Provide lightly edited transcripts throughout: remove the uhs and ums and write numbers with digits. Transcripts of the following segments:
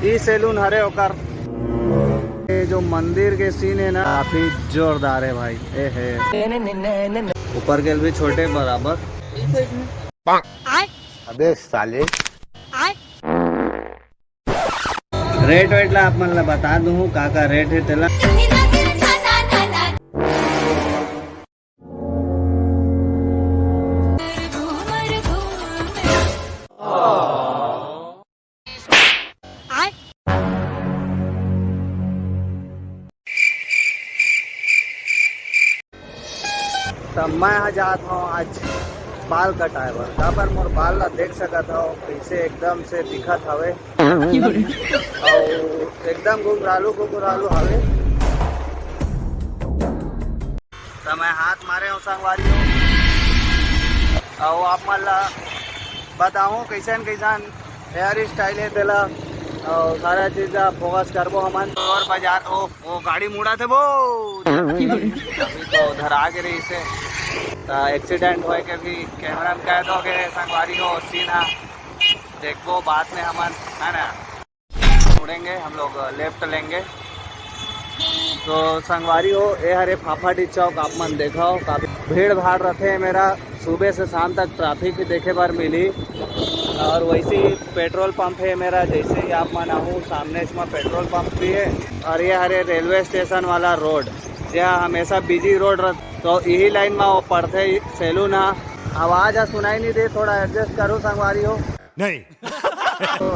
ई salon हरे होकर ये जो मंदिर के सीन है ना काफी जोरदार है भाई। ए है ऊपर के भी छोटे बराबर। अबे साले रेट वेट ला आप मतलब बता दूँ का रेट है तेला। तो मैं यहाँ जाता हूँ आज बाल कटाए बर पर मोर बाल ला देख सकत हो कैसे एकदम से दिखत हवे और एकदम घुंघरालू हवे। तो मैं हाथ मारे हूँ संगवारी और आप मन ला बताऊँ कैसन कैसन हेयर स्टाइल है तेला और सारा चीज फोकस करबो हमन। और बाजार वो गाड़ी मुड़ा थे वो अभी तो उधर आ गई से एक्सीडेंट होए के भी कैमरा में कैद हो गए संगवारी हो सीना देखो बाद में हमन है ना मुड़ेंगे हम लोग लेफ्ट लेंगे। तो संगवारी हो ये हरे फाफाडी चौक आप मन देखा हो काफी भीड़ भाड़ रहते मेरा सुबह से शाम तक ट्रैफिक ही देखे बार मिली। और वैसे ही पेट्रोल पंप है मेरा जैसे ही आप मन आहूँ सामने इसमें पेट्रोल पंप भी है। और ये हरे रेलवे स्टेशन वाला रोड जहाँ हमेशा बिजी रोड रह तो यही लाइन में वो पड़ते सैलून। आवाज सुनाई नहीं दे थोड़ा एडजस्ट करो संगवारी हो नहीं। तो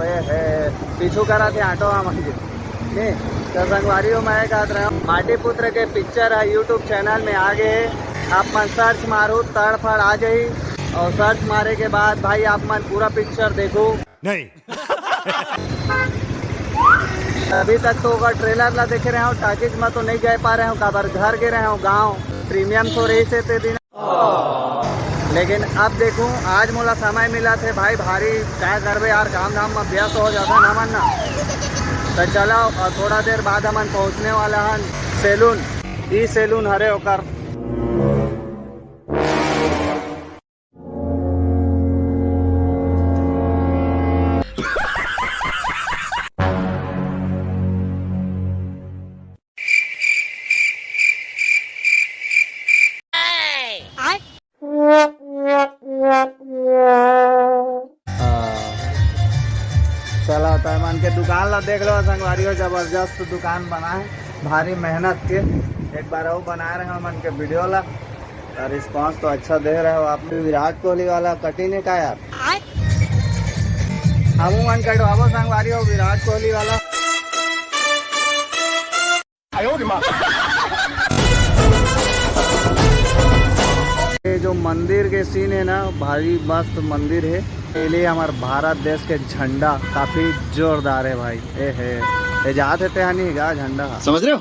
पीछू करा थे ऑटो नहीं तो संगवारी हो मैं कहते रहा हूँ माटी पुत्र के पिक्चर है यूट्यूब चैनल में आ गए। आप मन सर्च मारो तड़फड़ आ जाई और सर्च मारे के बाद भाई आप मन पूरा पिक्चर देखो नहीं। अभी तक तो होगा ट्रेलर ला देखे रहे हो टाकिज में तो नहीं जा पा रहे हो काबर घर गे रहे हो गाँव प्रीमियम तो रही से ते दिन। लेकिन अब देखूं आज मोला समय मिला थे भाई भारी क्या करबे यार काम धाम में व्यस्त हो जाता ना मन ना। तो चलो और थोड़ा देर बाद हमन पहुंचने वाला हन सैलून ई सैलून हरे होकर। चला होता है मान के दुकान ला देख लो संगवारी हो जबरदस्त दुकान बना है भारी मेहनत के एक बार वो बना रहे हो मन के वीडियो ला और रिस्पांस तो अच्छा दे रहे हो आप। विराट कोहली वाला कटी ने का यार हम मन कटवाबो संगवारी हो विराट कोहली वाला। ये जो मंदिर के सीन है ना भारी मस्त मंदिर है के लिए हमारे भारत देश के झंडा काफी जोरदार है भाई। ए है ये जात है नहीं गा झंडा समझ रहे हो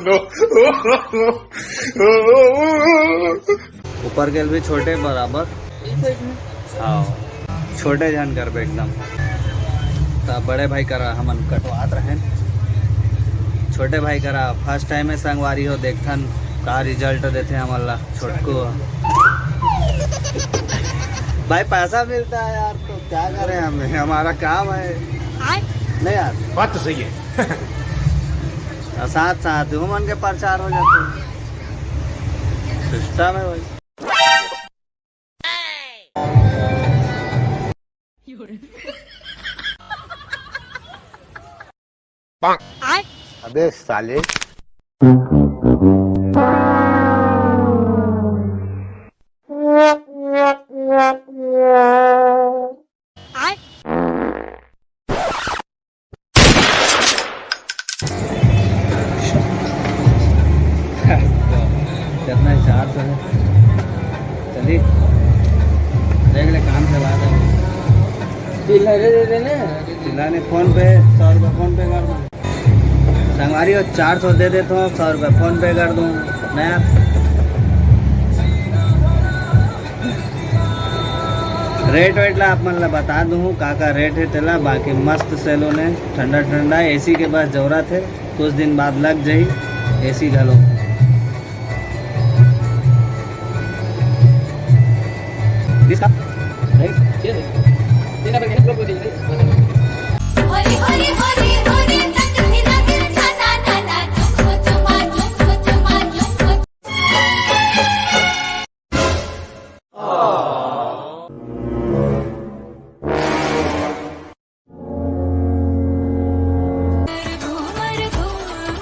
नो ऊपर के भी छोटे बराबर हाँ छोटे जन कर पे एकदम। तो बड़े भाई करा हमन कटवात रहे छोटे भाई करा फर्स्ट टाइम है संगवारी हो देखथन का रिजल्ट देते हमला छोटको भाई पैसा मिलता है यार तो क्या करें हमें हमारा काम है नहीं यार बात तो सही है। साथ साथ मन के प्रचार हो जाते सिस्टम है भाई। अबे साले कितना चार्ज है चलिए देख ले काम से बात है चिल्लाने दे देना चिल्लाने फोन पे 100 रुपये फोन पे कर दूँ संगवारी हो 400 दे देता हूँ 100 रुपये फोन पे कर दूँ नया। रेट वेट ला आप मन ला बता दूँ का रेट है तेला बाकी मस्त सैलून है ठंडा ठंडा एसी के बस जरूरत है कुछ दिन बाद लग जाई एसी घलो। This cup? Right? Here. Then apa kena block boleh. Hori hori hori hori tak hina hina na na na jumko juma jumko juma jumko Ghoomar Ghoomar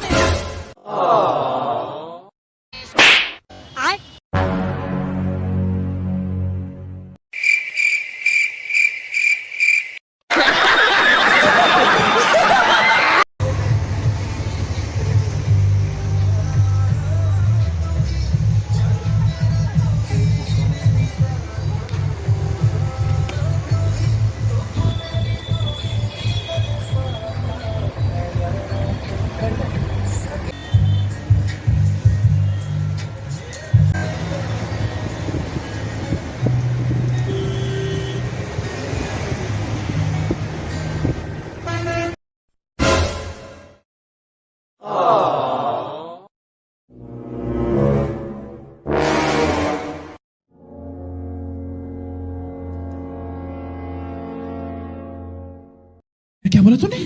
क्या बोला तूने?